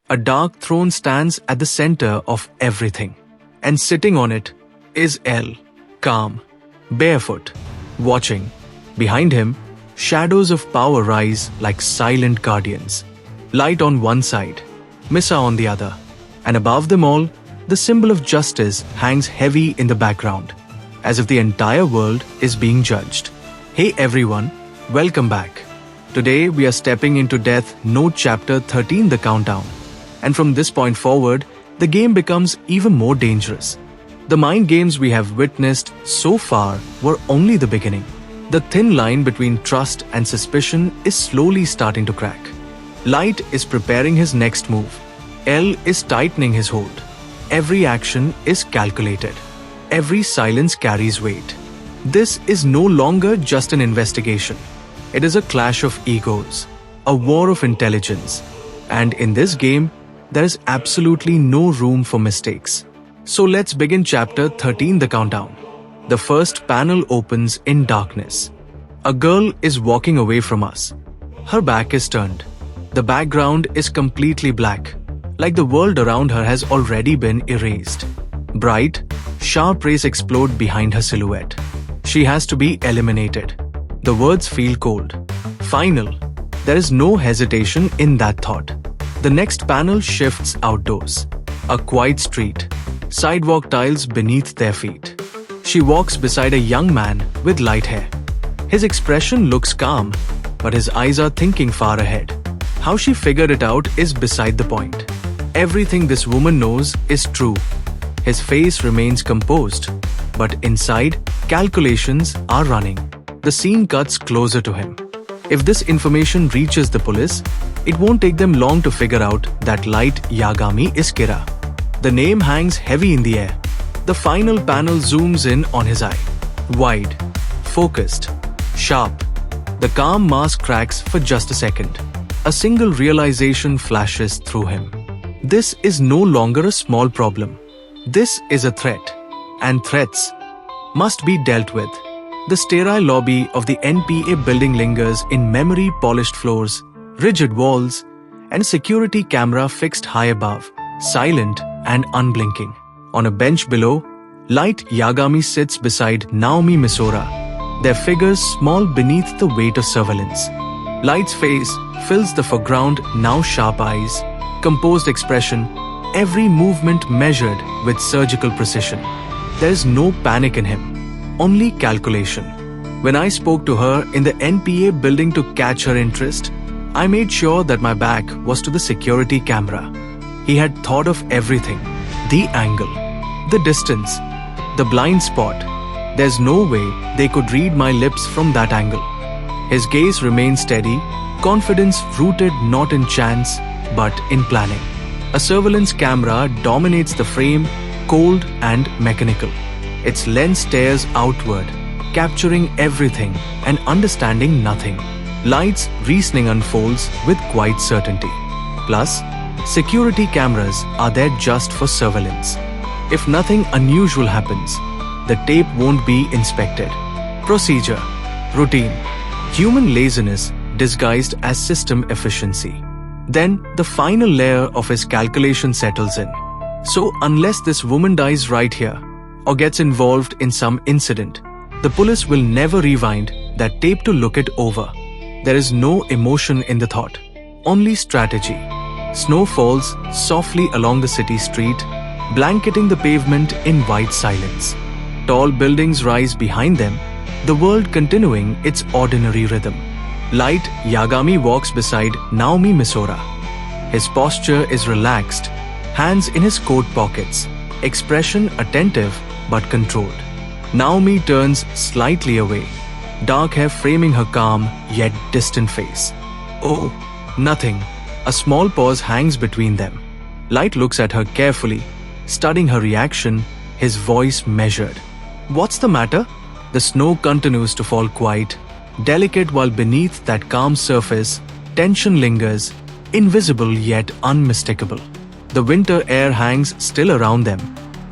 A dark throne stands at the center of everything, and sitting on it is L, calm, barefoot, watching. Behind him, shadows of power rise like silent guardians. Light on one side, Misa on the other, and above them all, the symbol of justice hangs heavy in the background, as if the entire world is being judged. Hey everyone, welcome back. Today we are stepping into Death Note Chapter 13, the countdown. And from this point forward, the game becomes even more dangerous. The mind games we have witnessed so far were only the beginning. The thin line between trust and suspicion is slowly starting to crack. Light is preparing his next move. L is tightening his hold. Every action is calculated. Every silence carries weight. This is no longer just an investigation. It is a clash of egos, a war of intelligence. And in this game, there is absolutely no room for mistakes. So let's begin Chapter 13, the countdown. The first panel opens in darkness. A girl is walking away from us. Her back is turned. The background is completely black, like the world around her has already been erased. Bright, sharp rays explode behind her silhouette. She has to be eliminated. The words feel cold. Final. There is no hesitation in that thought. The next panel shifts outdoors. A quiet street. Sidewalk tiles beneath their feet. She walks beside a young man with light hair. His expression looks calm, but his eyes are thinking far ahead. How she figured it out is beside the point. Everything this woman knows is true. His face remains composed, but inside, calculations are running. The scene cuts closer to him. If this information reaches the police, it won't take them long to figure out that Light Yagami is Kira. The name hangs heavy in the air. The final panel zooms in on his eye. Wide, focused, sharp. The calm mask cracks for just a second. A single realization flashes through him. This is no longer a small problem. This is a threat. And threats must be dealt with. The sterile lobby of the NPA building lingers in memory-polished floors, rigid walls, and a security camera fixed high above, silent and unblinking. On a bench below, Light Yagami sits beside Naomi Misora, their figures small beneath the weight of surveillance. Light's face fills the foreground, now sharp eyes, composed expression, every movement measured with surgical precision. There is no panic in him, only calculation. When I spoke to her in the NPA building to catch her interest, I made sure that my back was to the security camera. He had thought of everything. The angle, the distance, the blind spot. There's no way they could read my lips from that angle. His gaze remained steady, confidence rooted not in chance, but in planning. A surveillance camera dominates the frame, cold and mechanical. Its lens stares outward, capturing everything and understanding nothing. Light's reasoning unfolds with quiet certainty. Plus, security cameras are there just for surveillance. If nothing unusual happens, the tape won't be inspected. Procedure, routine, human laziness disguised as system efficiency. Then, the final layer of his calculation settles in. So, unless this woman dies right here, or gets involved in some incident, the police will never rewind that tape to look it over. There is no emotion in the thought, only strategy. Snow falls softly along the city street, blanketing the pavement in white silence. Tall buildings rise behind them, the world continuing its ordinary rhythm. Light Yagami walks beside Naomi Misora. His posture is relaxed, hands in his coat pockets, expression attentive but controlled. Naomi turns slightly away, dark hair framing her calm yet distant face. Oh, nothing. A small pause hangs between them. Light looks at her carefully, studying her reaction, his voice measured. What's the matter? The snow continues to fall quiet, delicate, while beneath that calm surface, tension lingers, invisible yet unmistakable. The winter air hangs still around them,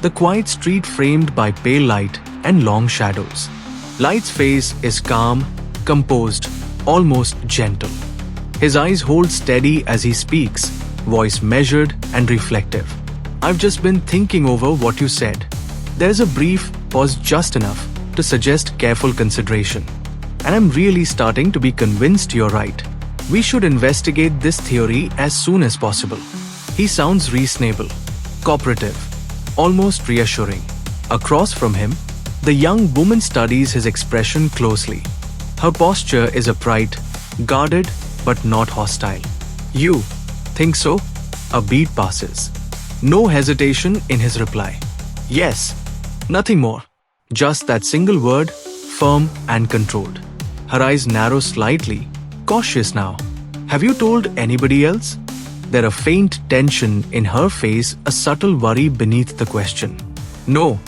The quiet street framed by pale light and long shadows. Light's face is calm, composed, almost gentle. His eyes hold steady as he speaks, voice measured and reflective. I've just been thinking over what you said. There's a brief pause, just enough to suggest careful consideration. And I'm really starting to be convinced you're right. We should investigate this theory as soon as possible. He sounds reasonable, cooperative, almost reassuring. Across from him, the young woman studies his expression closely. Her posture is upright, guarded, but not hostile. You think so? A beat passes. No hesitation in his reply. Yes. Nothing more. Just that single word, firm and controlled. Her eyes narrow slightly, cautious now. Have you told anybody else? There a faint tension in her face, a subtle worry beneath the question. No,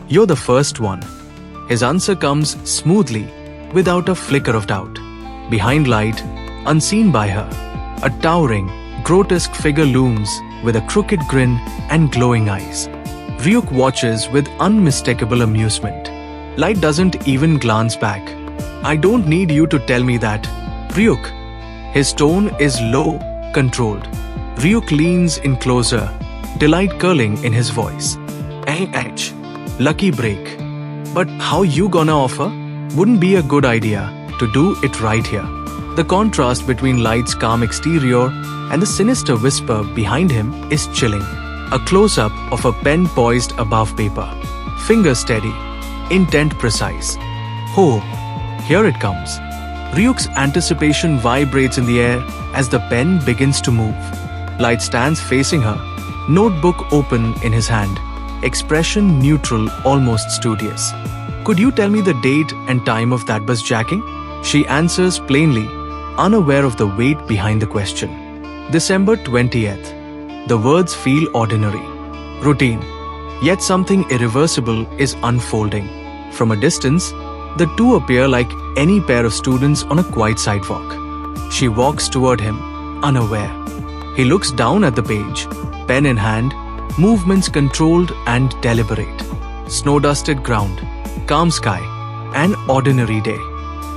you're the first one. His answer comes smoothly, without a flicker of doubt. Behind Light, unseen by her, a towering, grotesque figure looms with a crooked grin and glowing eyes. Ryuk watches with unmistakable amusement. Light doesn't even glance back. I don't need you to tell me that, Ryuk. His tone is low, controlled. Ryuk leans in closer, delight curling in his voice. H. Lucky break. But how you gonna offer? Wouldn't be a good idea to do it right here. The contrast between Light's calm exterior and the sinister whisper behind him is chilling. A close-up of a pen poised above paper. Finger steady, intent precise. Oh, here it comes. Ryuk's anticipation vibrates in the air as the pen begins to move. Light stands facing her, notebook open in his hand, expression neutral, almost studious. Could you tell me the date and time of that buzzjacking? She answers plainly, unaware of the weight behind the question. December 20th. The words feel ordinary, routine, yet something irreversible is unfolding. From a distance, the two appear like any pair of students on a quiet sidewalk. She walks toward him, unaware. He looks down at the page, pen in hand, movements controlled and deliberate. Snow-dusted ground, calm sky, an ordinary day.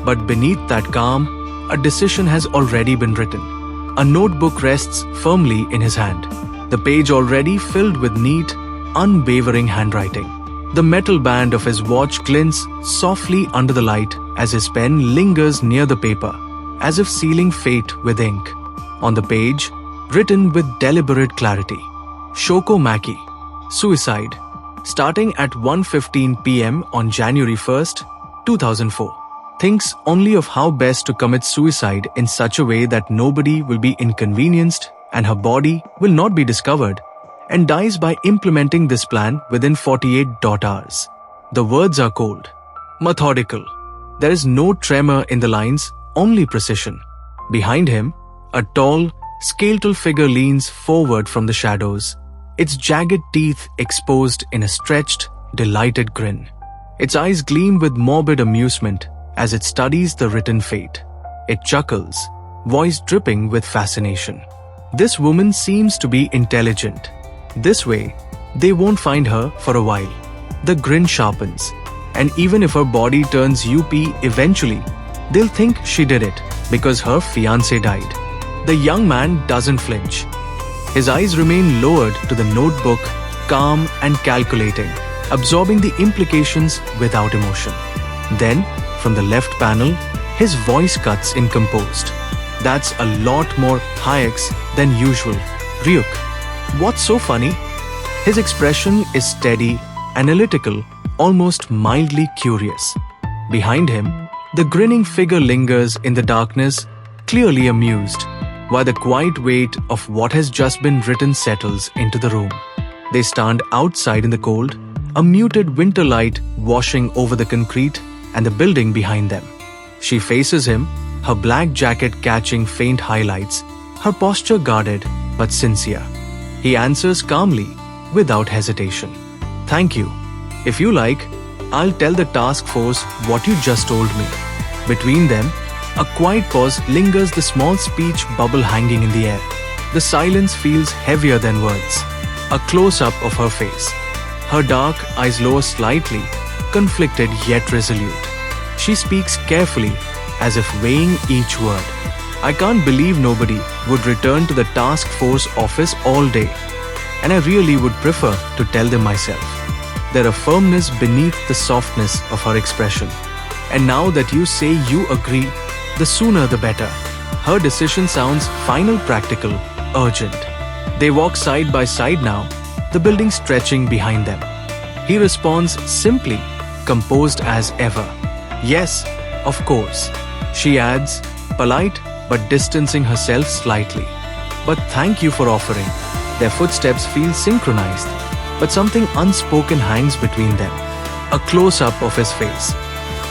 But beneath that calm, a decision has already been written. A notebook rests firmly in his hand, the page already filled with neat, unwavering handwriting. The metal band of his watch glints softly under the light as his pen lingers near the paper, as if sealing fate with ink. On the page, written with deliberate clarity, Shoko Maki, suicide, starting at 1:15 p.m. on January 1st, 2004. Thinks only of how best to commit suicide in such a way that nobody will be inconvenienced and her body will not be discovered, and dies by implementing this plan within 48 hours. The words are cold, methodical. There is no tremor in the lines, only precision. Behind him, a tall, skeletal figure leans forward from the shadows, its jagged teeth exposed in a stretched, delighted grin. Its eyes gleam with morbid amusement as it studies the written fate. It chuckles, voice dripping with fascination. This woman seems to be intelligent. This way, they won't find her for a while. The grin sharpens, and even if her body turns UP eventually, they'll think she did it because her fiancé died. The young man doesn't flinch. His eyes remain lowered to the notebook, calm and calculating, absorbing the implications without emotion. Then, from the left panel, his voice cuts in composed. That's a lot more Hayek's than usual. Ryuk, what's so funny? His expression is steady, analytical, almost mildly curious. Behind him, the grinning figure lingers in the darkness, clearly amused, while the quiet weight of what has just been written settles into the room. They stand outside in the cold, a muted winter light washing over the concrete and the building behind them. She faces him, her black jacket catching faint highlights, her posture guarded but sincere. He answers calmly, without hesitation. Thank you. If you like, I'll tell the task force what you just told me. Between them, a quiet pause lingers, the small speech bubble hanging in the air. The silence feels heavier than words. A close-up of her face. Her dark eyes lower slightly, conflicted yet resolute. She speaks carefully, as if weighing each word. I can't believe nobody would return to the task force office all day, and I really would prefer to tell them myself. There is firmness beneath the softness of her expression. And now that you say you agree, the sooner the better. Her decision sounds final, practical, urgent. They walk side by side now, the building stretching behind them. He responds simply, composed as ever. Yes, of course. She adds, polite but distancing herself slightly. But thank you for offering. Their footsteps feel synchronized, but something unspoken hangs between them. A close-up of his face.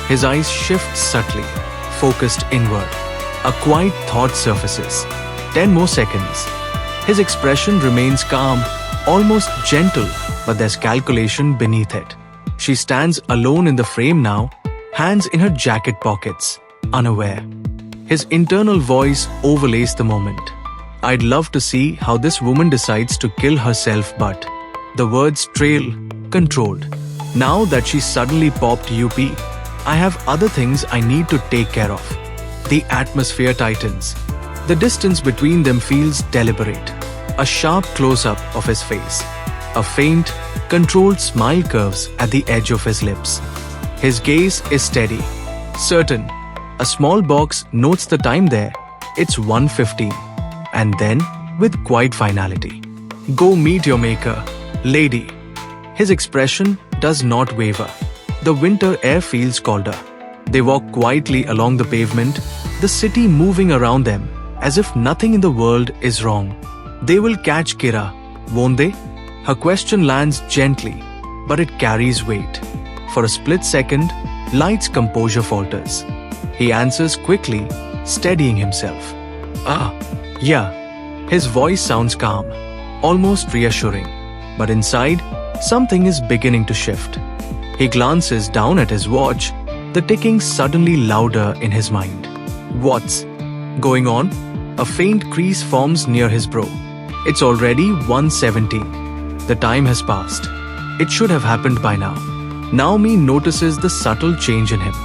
His eyes shift subtly, focused inward. A quiet thought surfaces. 10 more seconds. His expression remains calm, almost gentle, but there's calculation beneath it. She stands alone in the frame now, hands in her jacket pockets, unaware. His internal voice overlays the moment. I'd love to see how this woman decides to kill herself, but the words trail, controlled. Now that she's suddenly popped UP, I have other things I need to take care of. The atmosphere tightens. The distance between them feels deliberate. A sharp close-up of his face. A faint, controlled smile curves at the edge of his lips. His gaze is steady, certain. A small box notes the time there. It's 1:15. And then, with quiet finality, go meet your maker, lady. His expression does not waver. The winter air feels colder. They walk quietly along the pavement, the city moving around them, as if nothing in the world is wrong. They will catch Kira, won't they? Her question lands gently, but it carries weight. For a split second, Light's composure falters. He answers quickly, steadying himself. Yeah. His voice sounds calm, almost reassuring. But inside, something is beginning to shift. He glances down at his watch, the ticking suddenly louder in his mind. What's going on? A faint crease forms near his brow. It's already 1:17. The time has passed. It should have happened by now. Naomi notices the subtle change in him.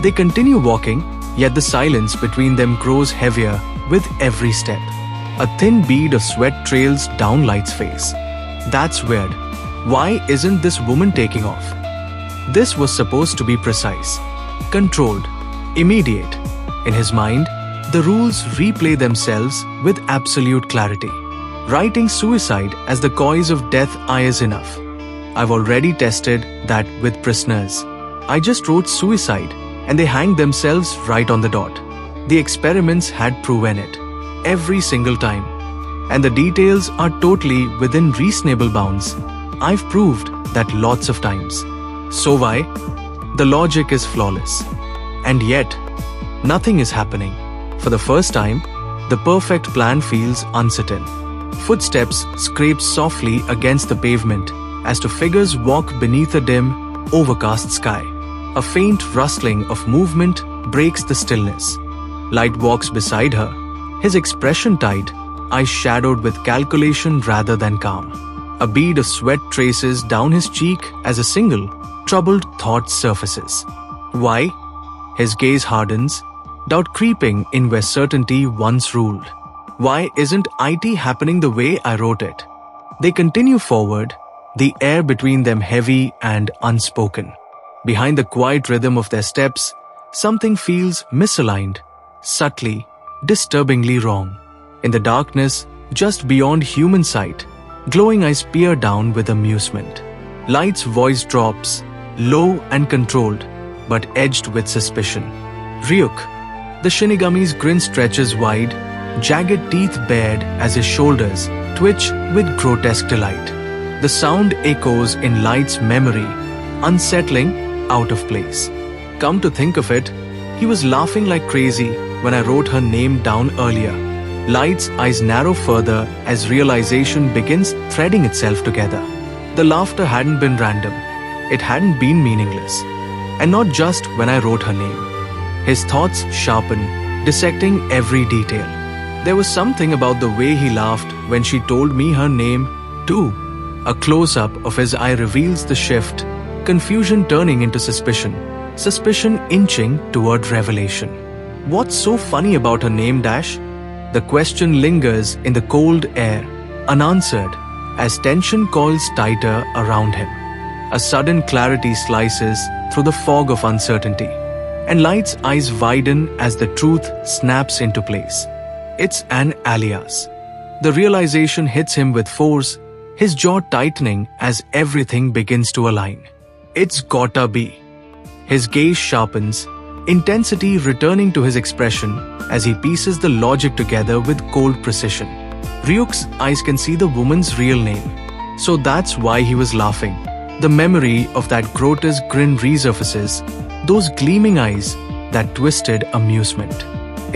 They continue walking, yet the silence between them grows heavier with every step. A thin bead of sweat trails down Light's face. That's weird. Why isn't this woman taking off? This was supposed to be precise, controlled, immediate. In his mind, the rules replay themselves with absolute clarity. Writing suicide as the cause of death is enough. I've already tested that with prisoners. I just wrote suicide and they hanged themselves right on the dot. The experiments had proven it. Every single time. And the details are totally within reasonable bounds. I've proved that lots of times. So why? The logic is flawless. And yet, nothing is happening. For the first time, the perfect plan feels uncertain. Footsteps scrape softly against the pavement as two figures walk beneath a dim, overcast sky. A faint rustling of movement breaks the stillness. Light walks beside her, his expression tight, eyes shadowed with calculation rather than calm. A bead of sweat traces down his cheek as a single, troubled thought surfaces. Why? His gaze hardens, doubt creeping in where certainty once ruled. Why isn't it happening the way I wrote it? They continue forward, the air between them heavy and unspoken. Behind the quiet rhythm of their steps, something feels misaligned, subtly, disturbingly wrong. In the darkness, just beyond human sight, glowing eyes peer down with amusement. Light's voice drops, low and controlled, but edged with suspicion. Ryuk. The Shinigami's grin stretches wide, jagged teeth bared as his shoulders twitch with grotesque delight. The sound echoes in Light's memory, unsettling, out of place. Come to think of it, he was laughing like crazy when I wrote her name down earlier. Light's eyes narrow further as realization begins threading itself together. The laughter hadn't been random. It hadn't been meaningless. And not just when I wrote her name. His thoughts sharpen, dissecting every detail. There was something about the way he laughed when she told me her name, too. A close-up of his eye reveals the shift, confusion turning into suspicion, suspicion inching toward revelation. What's so funny about her name dash? The question lingers in the cold air, unanswered, as tension coils tighter around him. A sudden clarity slices through the fog of uncertainty, and Light's eyes widen as the truth snaps into place. It's an alias. The realization hits him with force, his jaw tightening as everything begins to align. It's gotta be. His gaze sharpens, intensity returning to his expression as he pieces the logic together with cold precision. Ryuk's eyes can see the woman's real name, so that's why he was laughing. The memory of that grotesque grin resurfaces, those gleaming eyes, that twisted amusement.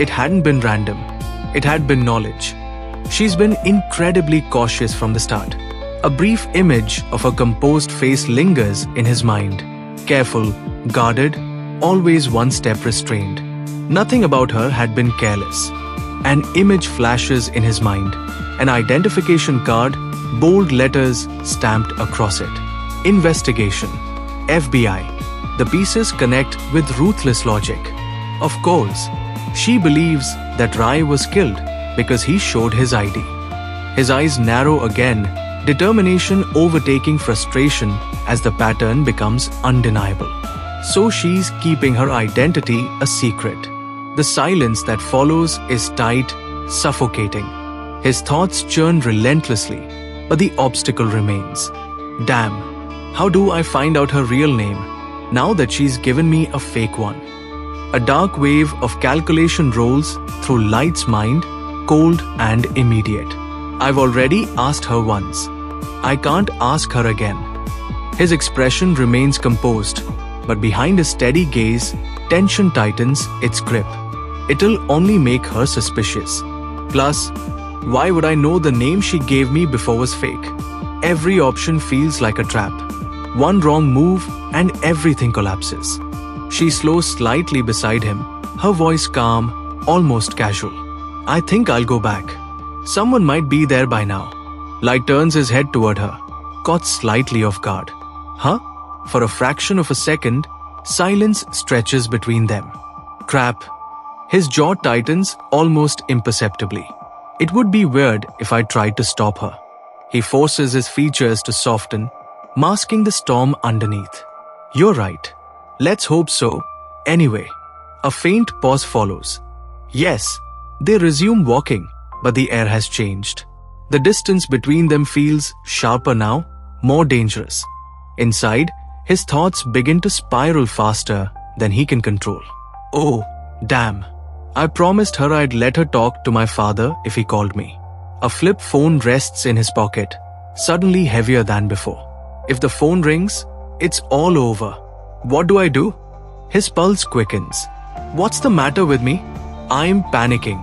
It hadn't been random. It had been knowledge. She's been incredibly cautious from the start. A brief image of her composed face lingers in his mind. Careful, guarded, always one step restrained. Nothing about her had been careless. An image flashes in his mind. An identification card, bold letters stamped across it. Investigation. FBI. The pieces connect with ruthless logic. Of course, she believes that Rai was killed because he showed his ID. His eyes narrow again, determination overtaking frustration as the pattern becomes undeniable. So she's keeping her identity a secret. The silence that follows is tight, suffocating. His thoughts churn relentlessly, but the obstacle remains. Damn. How do I find out her real name, now that she's given me a fake one? A dark wave of calculation rolls through Light's mind, cold and immediate. I've already asked her once. I can't ask her again. His expression remains composed, but behind his steady gaze, tension tightens its grip. It'll only make her suspicious. Plus, why would I know the name she gave me before was fake? Every option feels like a trap. One wrong move and everything collapses. She slows slightly beside him, her voice calm, almost casual. I think I'll go back. Someone might be there by now. Light turns his head toward her, caught slightly off guard. Huh? For a fraction of a second, silence stretches between them. Crap. His jaw tightens almost imperceptibly. It would be weird if I tried to stop her. He forces his features to soften, masking the storm underneath. You're right. Let's hope so. Anyway, a faint pause follows. Yes, they resume walking, but the air has changed. The distance between them feels sharper now, more dangerous. Inside, his thoughts begin to spiral faster than he can control. Oh, damn. I promised her I'd let her talk to my father if he called me. A flip phone rests in his pocket, suddenly heavier than before. If the phone rings, it's all over. What do I do? His pulse quickens. What's the matter with me? I'm panicking.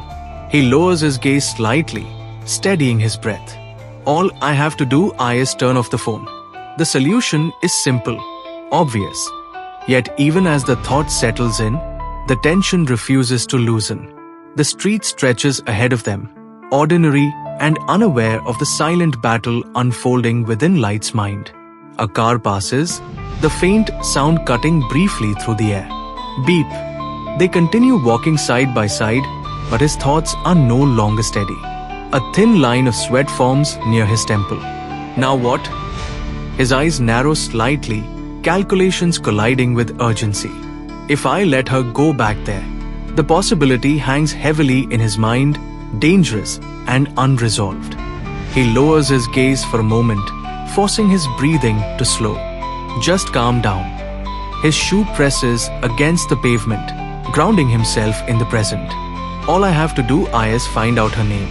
He lowers his gaze slightly, steadying his breath. All I have to do is turn off the phone. The solution is simple, obvious. Yet even as the thought settles in, the tension refuses to loosen. The street stretches ahead of them, ordinary and unaware of the silent battle unfolding within Light's mind. A car passes, the faint sound cutting briefly through the air. Beep. They continue walking side by side, but his thoughts are no longer steady. A thin line of sweat forms near his temple. Now what? His eyes narrow slightly, calculations colliding with urgency. If I let her go back there, the possibility hangs heavily in his mind, dangerous and unresolved. He lowers his gaze for a moment, forcing his breathing to slow. Just calm down. His shoe presses against the pavement, grounding himself in the present. All I have to do is find out her name.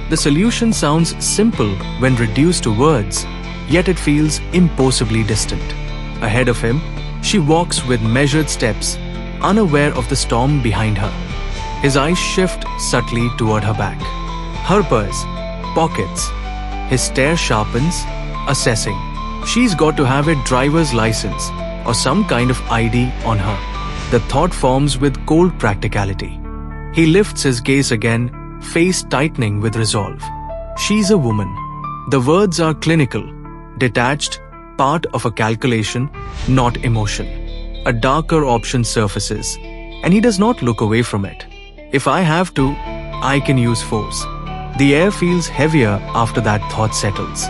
The solution sounds simple when reduced to words, yet it feels impossibly distant. Ahead of him, she walks with measured steps, unaware of the storm behind her. His eyes shift subtly toward her back. Her purse, pockets. His stare sharpens, assessing. She's got to have a driver's license or some kind of ID on her. The thought forms with cold practicality. He lifts his gaze again, face tightening with resolve. She's a woman. The words are clinical, detached, part of a calculation, not emotion. A darker option surfaces, and he does not look away from it. If I have to, I can use force. The air feels heavier after that thought settles.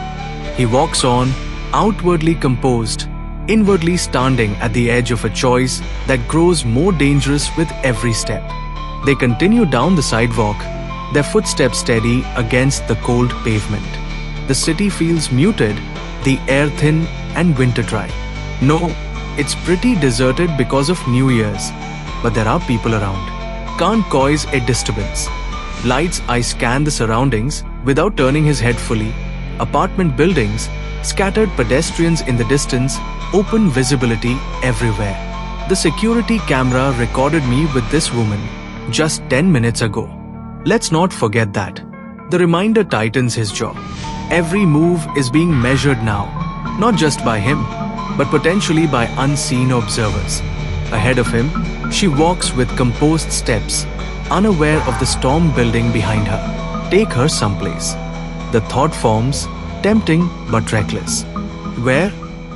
He walks on, outwardly composed, inwardly standing at the edge of a choice that grows more dangerous with every step. They continue down the sidewalk, their footsteps steady against the cold pavement. The city feels muted, the air thin and winter dry. No, it's pretty deserted because of New Year's, but there are people around. Can't cause a disturbance. Light's eyes scan the surroundings without turning his head fully. Apartment buildings, scattered pedestrians in the distance, open visibility everywhere. The security camera recorded me with this woman just 10 minutes ago. Let's not forget that. The reminder tightens his jaw. Every move is being measured now, not just by him, but potentially by unseen observers. Ahead of him, she walks with composed steps, unaware of the storm building behind her. Take her someplace. The thought forms, tempting but reckless. Where?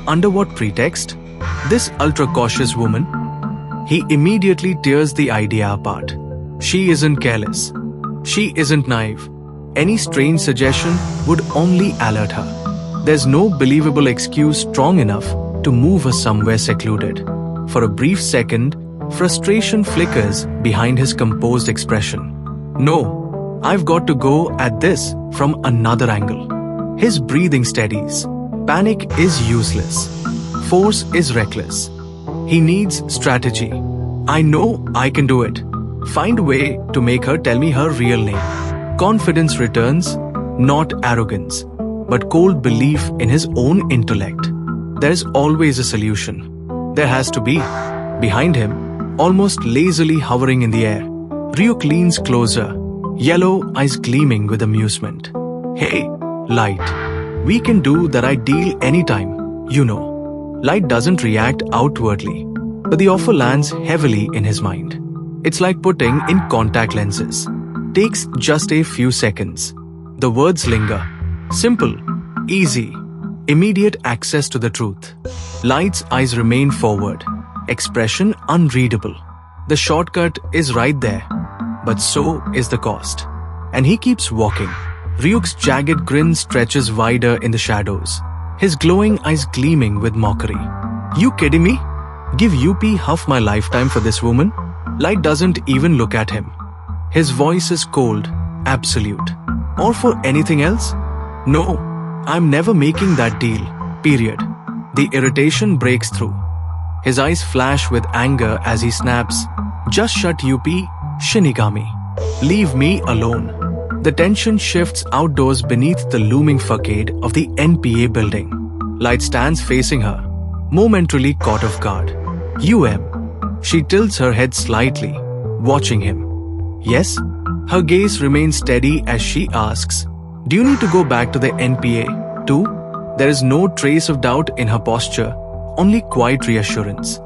Under what pretext? This ultra-cautious woman? He immediately tears the idea apart. She isn't careless. She isn't naive. Any strange suggestion would only alert her. There's no believable excuse strong enough to move her somewhere secluded. For a brief second, frustration flickers behind his composed expression. No, I've got to go at this from another angle. His breathing steadies. Panic is useless. Force is reckless. He needs strategy. I know I can do it. Find a way to make her tell me her real name. Confidence returns, not arrogance, but cold belief in his own intellect. There's always a solution. There has to be. Behind him, almost lazily hovering in the air, Ryuk leans closer, yellow eyes gleaming with amusement. Hey, Light. We can do that ideal anytime, you know. Light doesn't react outwardly, but the offer lands heavily in his mind. It's like putting in contact lenses. Takes just a few seconds. The words linger. Simple, easy, immediate access to the truth. Light's eyes remain forward, expression unreadable. The shortcut is right there, but so is the cost. And he keeps walking. Ryuk's jagged grin stretches wider in the shadows, his glowing eyes gleaming with mockery. You kidding me? Give UP half my lifetime for this woman? Light doesn't even look at him. His voice is cold, absolute. Or for anything else? No, I'm never making that deal, period. The irritation breaks through. His eyes flash with anger as he snaps, just shut UP, Shinigami. Leave me alone. The tension shifts outdoors beneath the looming facade of the NPA building. Light stands facing her, momentarily caught off guard. She tilts her head slightly, watching him. Yes? Her gaze remains steady as she asks, do you need to go back to the NPA too? There is no trace of doubt in her posture, only quiet reassurance.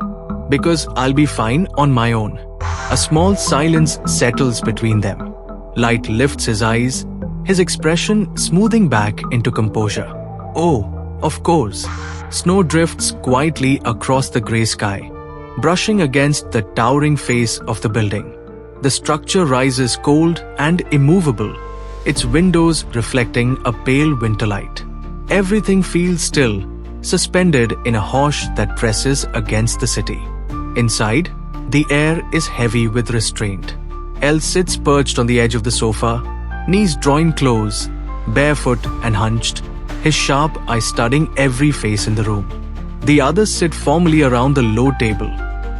Because I'll be fine on my own. A small silence settles between them. Light lifts his eyes, his expression smoothing back into composure. Oh, of course. Snow drifts quietly across the grey sky, brushing against the towering face of the building. The structure rises cold and immovable, its windows reflecting a pale winter light. Everything feels still, suspended in a hush that presses against the city. Inside, the air is heavy with restraint. L sits perched on the edge of the sofa, knees drawn close, barefoot and hunched, his sharp eyes studying every face in the room. The others sit formally around the low table,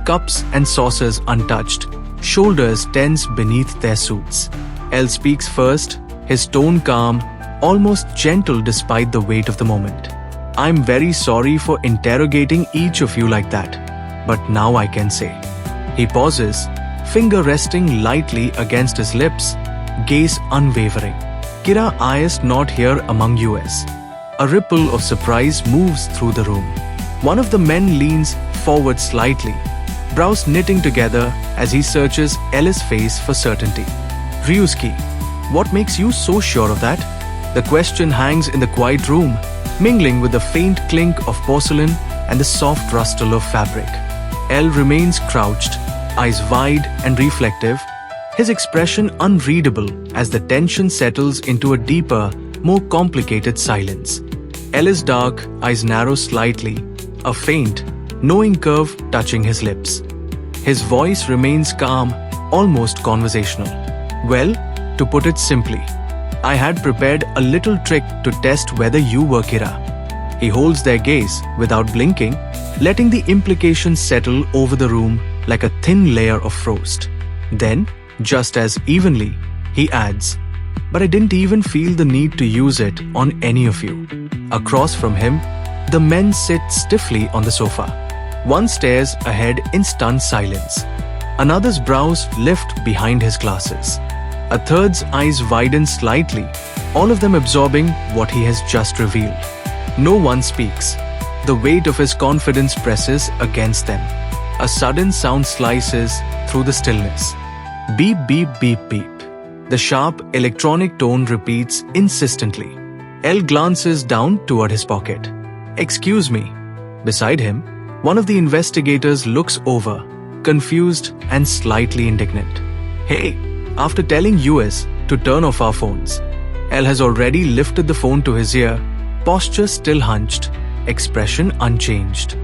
cups and saucers untouched, shoulders tense beneath their suits. L speaks first, his tone calm, almost gentle despite the weight of the moment. I'm very sorry for interrogating each of you like that, but now I can say. He pauses, finger resting lightly against his lips, gaze unwavering. Kira Ayas not here among us. A ripple of surprise moves through the room. One of the men leans forward slightly, brows knitting together as he searches Ellis' face for certainty. Ryusuke, what makes you so sure of that? The question hangs in the quiet room, mingling with the faint clink of porcelain and the soft rustle of fabric. L remains crouched, eyes wide and reflective, his expression unreadable as the tension settles into a deeper, more complicated silence. L is dark, eyes narrow slightly, a faint, knowing curve touching his lips. His voice remains calm, almost conversational. Well, to put it simply, I had prepared a little trick to test whether you were Kira. He holds their gaze without blinking, letting the implications settle over the room like a thin layer of frost. Then, just as evenly, he adds, "But I didn't even feel the need to use it on any of you." Across from him, the men sit stiffly on the sofa. One stares ahead in stunned silence. Another's brows lift behind his glasses. A third's eyes widen slightly, all of them absorbing what he has just revealed. No one speaks. The weight of his confidence presses against them. A sudden sound slices through the stillness. Beep, beep, beep, beep. The sharp electronic tone repeats insistently. L glances down toward his pocket. "Excuse me." Beside him, one of the investigators looks over, confused and slightly indignant. "Hey, after telling US to turn off our phones." L has already lifted the phone to his ear, posture still hunched, expression unchanged.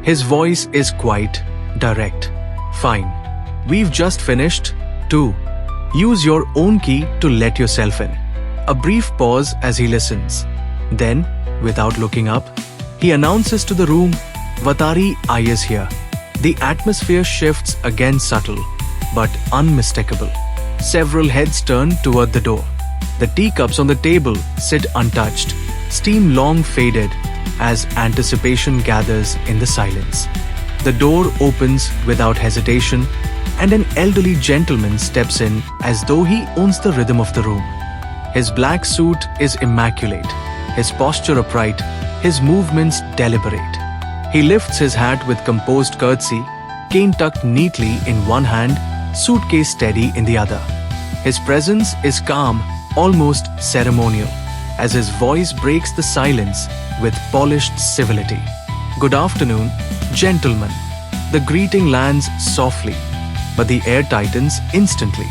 His voice is quiet, direct. "Fine. We've just finished. 2. Use your own key to let yourself in." A brief pause as he listens. Then, without looking up, he announces to the room, "Vatari I is here." The atmosphere shifts again, subtle, but unmistakable. Several heads turn toward the door. The teacups on the table sit untouched, steam long faded as anticipation gathers in the silence. The door opens without hesitation, and an elderly gentleman steps in as though he owns the rhythm of the room. His black suit is immaculate, his posture upright, his movements deliberate. He lifts his hat with composed courtesy, cane tucked neatly in one hand, suitcase steady in the other. His presence is calm, almost ceremonial, as his voice breaks the silence with polished civility. "Good afternoon, gentlemen." The greeting lands softly, but the air tightens instantly.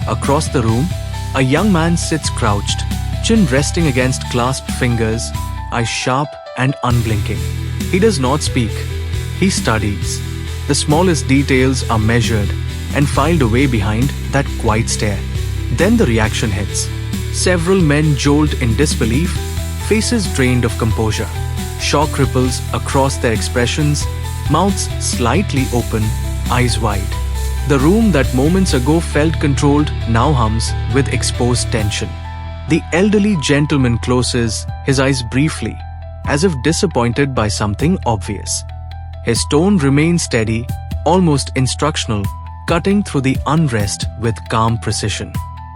Across the room, a young man sits crouched, chin resting against clasped fingers, eyes sharp and unblinking. He does not speak. He studies. The smallest details are measured and filed away behind that quiet stare. Then the reaction hits. Several men jolt in disbelief, faces drained of composure. Shock ripples across their expressions, mouths slightly open, eyes wide. The room that moments ago felt controlled now hums with exposed tension. The elderly gentleman closes his eyes briefly, as if disappointed by something obvious. His tone remains steady, almost instructional, cutting through the unrest with calm precision.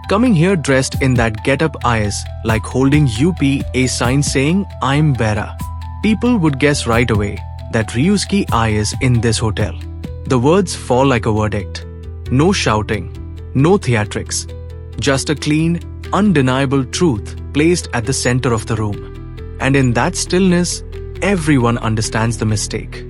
Coming here dressed in that get-up is like holding UPA sign saying, "I'm Vera." People would guess right away that Ryusuke is in this hotel. The words fall like a verdict. No shouting, no theatrics. Just a clean, undeniable truth placed at the center of the room. And in that stillness, everyone understands the mistake.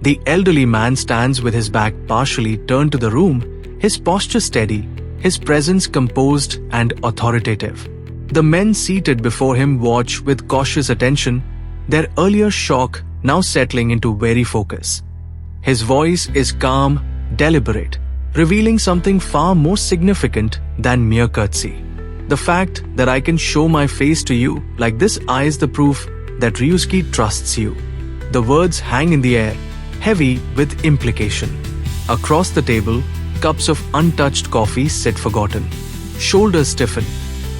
The elderly man stands with his back partially turned to the room, his posture steady, his presence composed and authoritative. The men seated before him watch with cautious attention, their earlier shock now settling into wary focus. His voice is calm, deliberate, revealing something far more significant than mere courtesy. The fact that I can show my face to you like this is the proof that Ryusuke trusts you. The words hang in the air, heavy with implication. Across the table, cups of untouched coffee sit forgotten. Shoulders stiffen.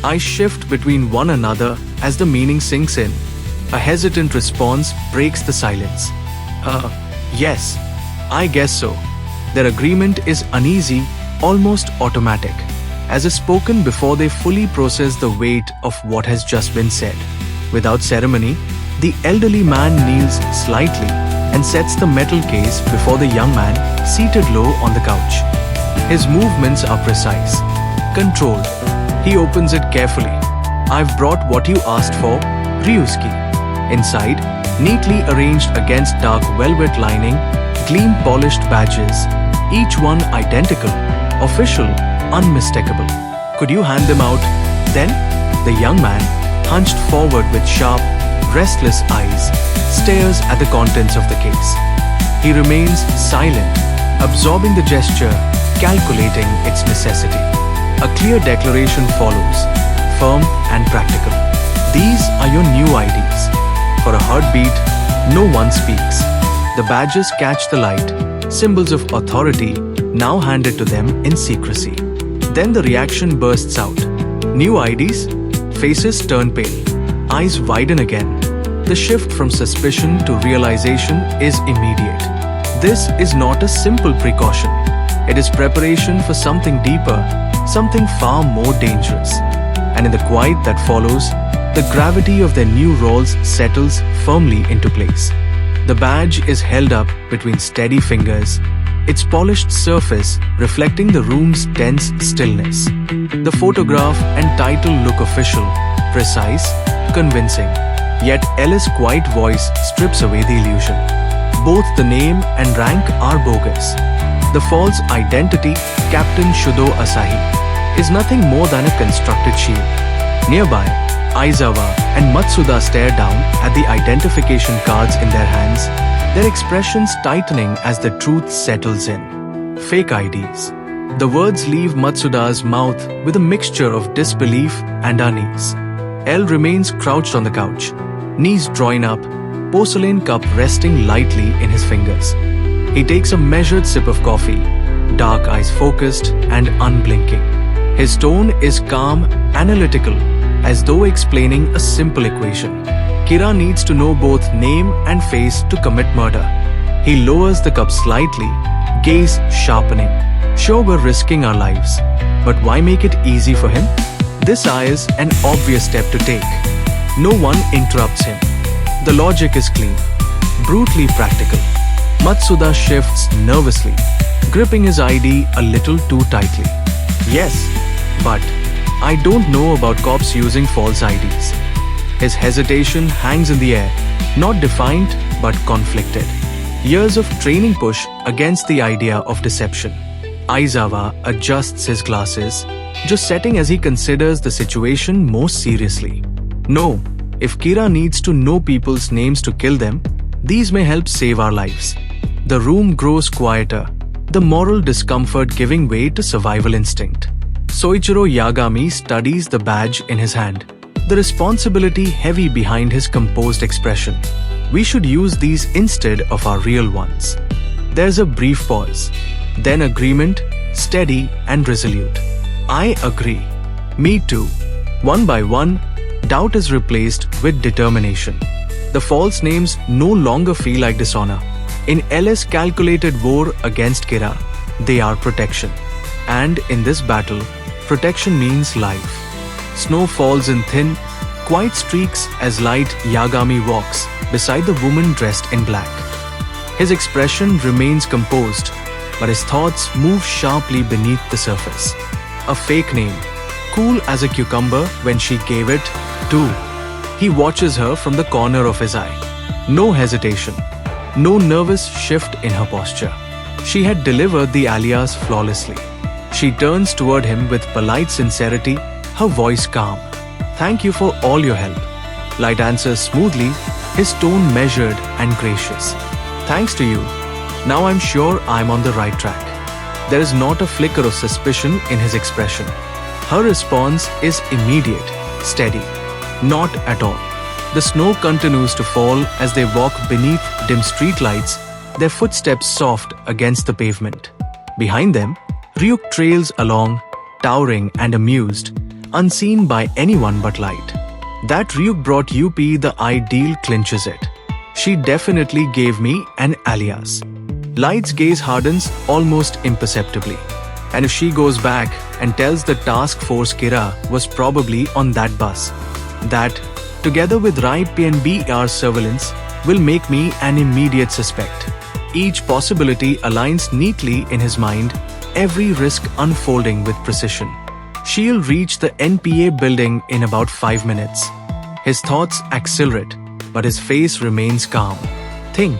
Eyes shift between one another as the meaning sinks in. A hesitant response breaks the silence. Yes, I guess so." Their agreement is uneasy, almost automatic, as is spoken before they fully process the weight of what has just been said. Without ceremony, the elderly man kneels slightly and sets the metal case before the young man seated low on the couch. His movements are precise, controlled. He opens it carefully. "I've brought what you asked for, Ryusuke." Inside, neatly arranged against dark velvet lining, gleam polished badges, each one identical, official, unmistakable. Could you hand them out? Then, the young man, hunched forward with sharp, restless eyes, stares at the contents of the case. He remains silent, absorbing the gesture, calculating its necessity. A clear declaration follows, firm and practical. These are your new IDs. For a heartbeat, no one speaks. The badges catch the light, symbols of authority, now handed to them in secrecy. Then the reaction bursts out. New IDs? Faces turn pale. Eyes widen again. The shift from suspicion to realization is immediate. This is not a simple precaution. It is preparation for something deeper, something far more dangerous. And in the quiet that follows, the gravity of their new roles settles firmly into place. The badge is held up between steady fingers, its polished surface reflecting the room's tense stillness. The photograph and title look official, precise, convincing. Yet Ellis' quiet voice strips away the illusion. Both the name and rank are bogus. The false identity, Captain Shudo Asahi, is nothing more than a constructed shield. Nearby, Aizawa and Matsuda stare down at the identification cards in their hands, their expressions tightening as the truth settles in. Fake IDs. The words leave Matsuda's mouth with a mixture of disbelief and unease. L remains crouched on the couch, knees drawn up, porcelain cup resting lightly in his fingers. He takes a measured sip of coffee, dark eyes focused and unblinking. His tone is calm, analytical, as though explaining a simple equation. Kira needs to know both name and face to commit murder. He lowers the cup slightly, gaze sharpening. Sure, we're risking our lives, but why make it easy for him? This is an obvious step to take. No one interrupts him. The logic is clean, brutally practical. Matsuda shifts nervously, gripping his ID a little too tightly. Yes, but I don't know about cops using false IDs. His hesitation hangs in the air, not defiant but conflicted. Years of training push against the idea of deception. Aizawa adjusts his glasses, just setting as he considers the situation more seriously. No, if Kira needs to know people's names to kill them, these may help save our lives. The room grows quieter, the moral discomfort giving way to survival instinct. Soichiro Yagami studies the badge in his hand, the responsibility heavy behind his composed expression. We should use these instead of our real ones. There's a brief pause, then agreement, steady and resolute. I agree. Me too. One by one, doubt is replaced with determination. The false names no longer feel like dishonor. In Ellis' calculated war against Kira, they are protection. And in this battle, protection means life. Snow falls in thin, quiet streaks as Light Yagami walks beside the woman dressed in black. His expression remains composed, but his thoughts move sharply beneath the surface. A fake name, cool as a cucumber when she gave it, too. He watches her from the corner of his eye. No hesitation, no nervous shift in her posture. She had delivered the alias flawlessly. She turns toward him with polite sincerity, her voice calm. Thank you for all your help. Light answers smoothly, his tone measured and gracious. Thanks to you. Now I'm sure I'm on the right track. There is not a flicker of suspicion in his expression. Her response is immediate, steady. Not at all. The snow continues to fall as they walk beneath dim streetlights, their footsteps soft against the pavement. Behind them, Ryuk trails along, towering and amused, unseen by anyone but Light. That Ryuk brought UP the ideal clinches it. She definitely gave me an alias. Light's gaze hardens almost imperceptibly. And if she goes back and tells the task force Kira was probably on that bus, that, together with Rai PNBR surveillance, will make me an immediate suspect. Each possibility aligns neatly in his mind, every risk unfolding with precision. She'll reach the NPA building in about 5 minutes. His thoughts accelerate. but his face remains calm. Think,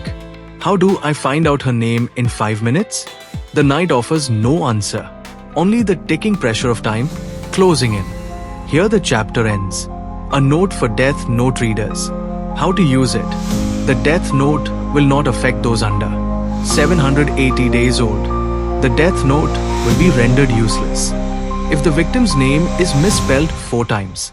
how do I find out her name in 5 minutes? The night offers no answer, only the ticking pressure of time closing in. Here the chapter ends. A note for Death Note readers. How to use it. The Death Note will not affect those under 780 days old. The Death Note will be rendered useless if the victim's name is misspelled 4 times.